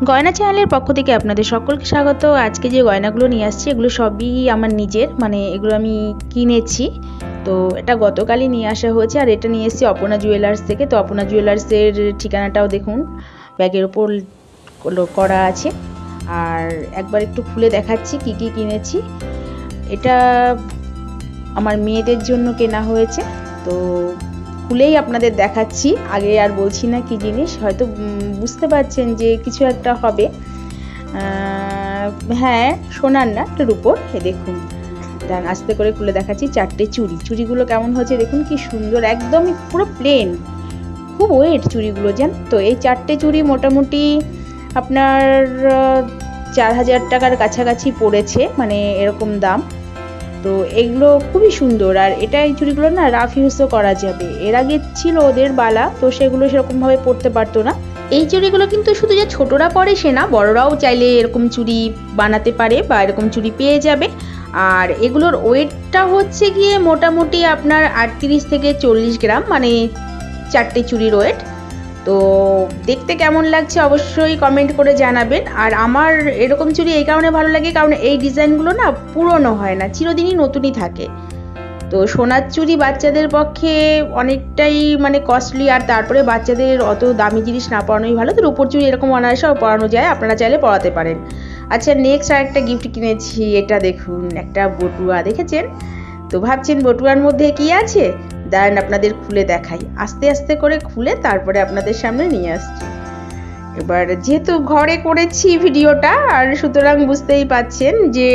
গয়না চ্যানেলের পক্ষ থেকে আপনাদের সকলকে স্বাগত। আজকে যে গয়নাগুলো নিয়ে আসছি এগুলো সবই আমার নিজের, মানে এগুলো আমি কিনেছি। তো এটা গতকালই নিয়ে আসা হয়েছে, আর এটা নিয়ে এসেছি অপর্ণা জুয়েলার্স থেকে। তো অপর্ণা জুয়েলার্সের ঠিকানাটাও দেখুন ব্যাগের ওপর করা আছে। আর একবার একটু খুলে দেখাচ্ছি কি কি কিনেছি। এটা আমার মেয়েদের জন্য কেনা হয়েছে, তো খুলেই আপনাদের দেখাচ্ছি। আগে আর বলছি না কি জিনিস, হয়তো বুঝতে পারছেন যে কিছু একটা হবে। হ্যাঁ, সোনার না, একটা রূপোর। দেখুন, আস্তে করে খুলে দেখাচ্ছি। 4টে চুড়িগুলো কেমন হয়েছে দেখুন, কি সুন্দর, একদমই পুরো প্লেন, খুব ওয়েট চুড়িগুলো জান তো। এই 4টে চুড়ি মোটামুটি আপনার 4000 টাকার কাছাকাছি পড়েছে, মানে এরকম দাম। তো এগুলো খুবই সুন্দর। আর এই চুড়িগুলো না রাফ ইউজও করা যাবে। এর আগে ছিল ওদের বালা, তো সেগুলো সেরকমভাবে পরতে পারতো না। এই চুড়িগুলো কিন্তু শুধু যে ছোটরা পরে সে না, বড়রাও চাইলে এরকম চুড়ি বানাতে পারে বা এরকম চুড়ি পেয়ে যাবে। আর এগুলোর ওয়েটটা হচ্ছে গিয়ে মোটামুটি আপনার 38 থেকে 40 গ্রাম, মানে 4টে চুড়ির ওয়েট। তো দেখতে কেমন লাগছে অবশ্যই কমেন্ট করে জানাবেন। আর আমার এরকম চুড়ি এই কারণে ভালো লাগে, কারণ এই ডিজাইনগুলো না পুরনো হয় না, চিরদিনই নতুনই থাকে। তো সোনার চুড়ি বাচ্চাদের পক্ষে অনেকটাই মানে কস্টলি, আর তারপরে বাচ্চাদের অত দামি জিনিস না পরানোই ভালো। তো রূপোর চুড়ি এরকম অনায়াসেও পরানো যায়, আপনারা চাইলে পরাতে পারেন। আচ্ছা, নেক্সট আর একটা গিফট কিনেছি। এটা দেখুন, একটা বটুয়া, দেখেছেন তো? ভাবছেন বটুয়ার মধ্যে কি আছে? দাঁড়ান আপনাদের খুলে দেখাই। আস্তে আস্তে করে খুলে তারপরে আপনাদের সামনে নিয়ে আসছি। এবার যেহেতু ঘরে করেছি ভিডিওটা, আর সুতরাং বুঝতেই পাচ্ছেন যে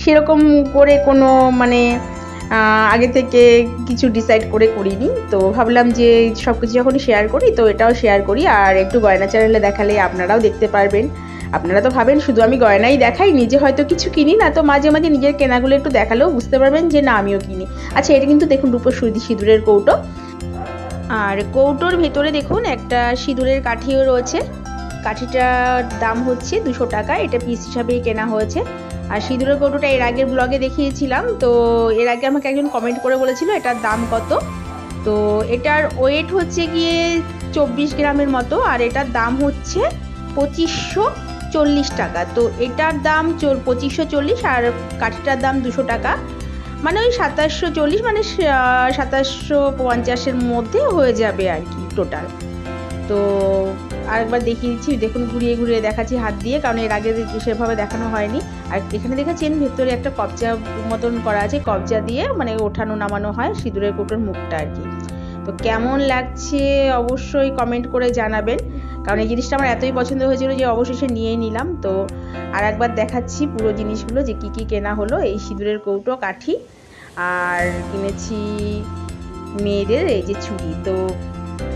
সেরকম করে কোনো মানে আগে থেকে কিছু ডিসাইড করে করিনি। তো ভাবলাম যে সব কিছু যখন শেয়ার করি, তো এটাও শেয়ার করি। আর একটু গয়না চ্যানেলে দেখালে আপনারাও দেখতে পারবেন। আপনারা তো ভাবেন শুধু আমি গয়নাই দেখাই, নিজে হয়তো কিছু কিনি না, তো মাঝে মাঝে নিজের কেনাগুলো একটু দেখালেও বুঝতে পারবেন যে না, আমিও কিনি। আচ্ছা, এটা কিন্তু দেখুন রূপোর সিঁদুরের কৌটো। আর কৌটোর ভেতরে দেখুন একটা সিঁদুরের কাঠিও রয়েছে। কাঠিটার দাম হচ্ছে 200 টাকা, এটা পিস হিসাবেই কেনা হয়েছে। আর সিঁদুরের কৌটোটা এর আগের ব্লগে দেখিয়েছিলাম, তো এর আগে আমাকে একজন কমেন্ট করে বলেছিল এটার দাম কত। তো এটার ওয়েট হচ্ছে গিয়ে 24 গ্রামের মতো, আর এটার দাম হচ্ছে 2540 টাকা। তো এটার দাম 2540, আর কাঠিটার দাম 200 টাকা, মানে ওই 2740, মানে 2750-এর মধ্যে হয়ে যাবে আর কি টোটাল। তো আরেকবার দেখিয়ে দিচ্ছি, দেখুন ঘুরিয়ে ঘুরিয়ে দেখাচ্ছি হাত দিয়ে, কারণ এর আগে সেভাবে দেখানো হয়নি। আর এখানে দেখাচ্ছেন ভেতরে একটা কবজা মতন করা আছে, কবজা দিয়ে মানে ওঠানো নামানো হয় সিঁদুরের কৌটোর মুখটা আর কি। তো কেমন লাগছে অবশ্যই কমেন্ট করে জানাবেন, কারণ এই জিনিসটা আমার এতই পছন্দ হয়েছিল যে অবশেষে নিয়েই নিলাম। তো আর একবার দেখাচ্ছি পুরো জিনিসগুলো যে কি কি কেনা হলো। এই সিঁদুরের কৌটো, কাঠি, আর কিনেছি মেয়েদের এই যে চুড়ি। তো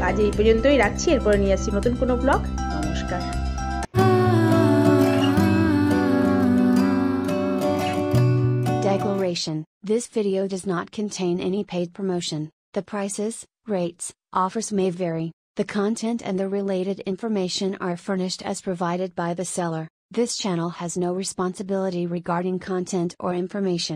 আজ এই পর্যন্তই রাখছি, এরপরে নিয়ে আসছি নতুন কোনো ব্লগ। নমস্কার। Declaration: This video does not contain any paid promotion. The prices, rates, offers may vary. The content and the related information are furnished as provided by the seller. This channel has no responsibility regarding content or information.